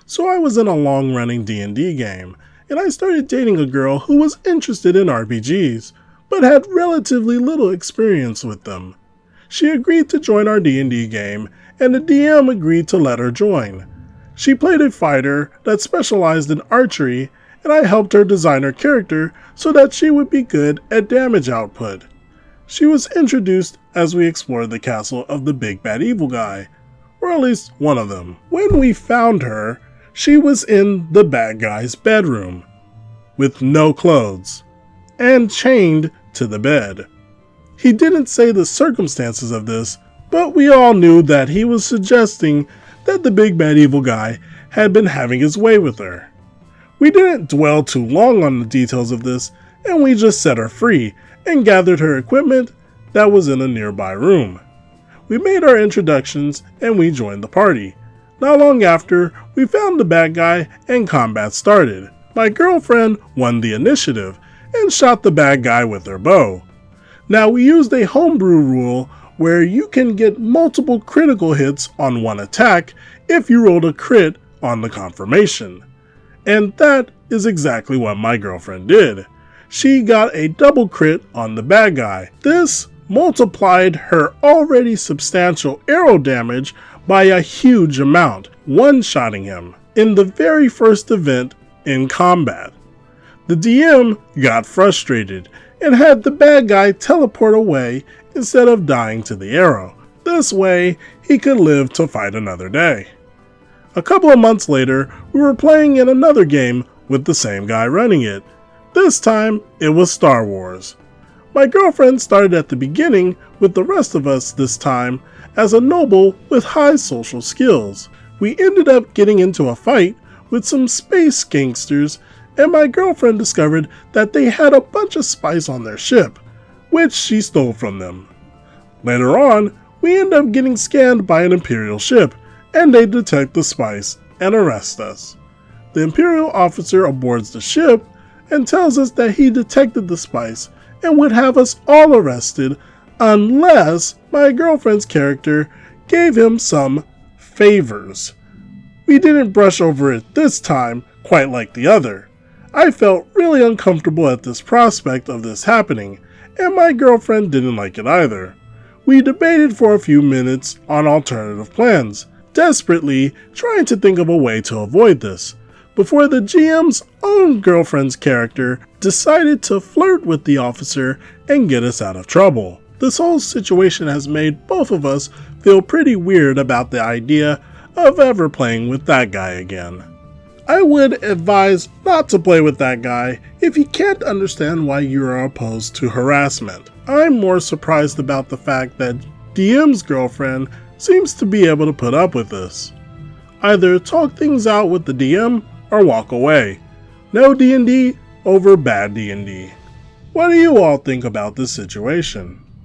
So I was in a long-running D&D game, and I started dating a girl who was interested in RPGs, but had relatively little experience with them. She agreed to join our D&D game, and the DM agreed to let her join. She played a fighter that specialized in archery, and I helped her design her character so that she would be good at damage output. She was introduced as we explored the castle of the big bad evil guy, or at least one of them. When we found her, she was in the bad guy's bedroom, with no clothes, and chained to the bed. He didn't say the circumstances of this, but we all knew that he was suggesting that the big bad evil guy had been having his way with her. We didn't dwell too long on the details of this, and we just set her free and gathered her equipment that was in a nearby room. We made our introductions and we joined the party. Not long after, we found the bad guy and combat started. My girlfriend won the initiative and shot the bad guy with her bow. Now we used a homebrew rule where you can get multiple critical hits on one attack if you rolled a crit on the confirmation. And that is exactly what my girlfriend did. She got a double crit on the bad guy. This multiplied her already substantial arrow damage by a huge amount, one-shotting him in the very first event in combat. The DM got frustrated and had the bad guy teleport away instead of dying to the arrow. This way, he could live to fight another day. A couple of months later, we were playing in another game with the same guy running it. This time, it was Star Wars. My girlfriend started at the beginning with the rest of us this time as a noble with high social skills. We ended up getting into a fight with some space gangsters, and my girlfriend discovered that they had a bunch of spice on their ship, which she stole from them. Later on, we end up getting scanned by an Imperial ship, and they detect the spice and arrest us. The Imperial officer aboards the ship and tells us that he detected the spice and would have us all arrested unless my girlfriend's character gave him some favors. We didn't brush over it this time quite like the other. I felt really uncomfortable at this prospect of this happening, and my girlfriend didn't like it either. We debated for a few minutes on alternative plans, desperately trying to think of a way to avoid this, before the GM's own girlfriend's character decided to flirt with the officer and get us out of trouble. This whole situation has made both of us feel pretty weird about the idea of ever playing with that guy again. I would advise not to play with that guy if you can't understand why you are opposed to harassment. I'm more surprised about the fact that DM's girlfriend seems to be able to put up with this. Either talk things out with the DM or walk away. No D&D over bad D&D. What do you all think about this situation?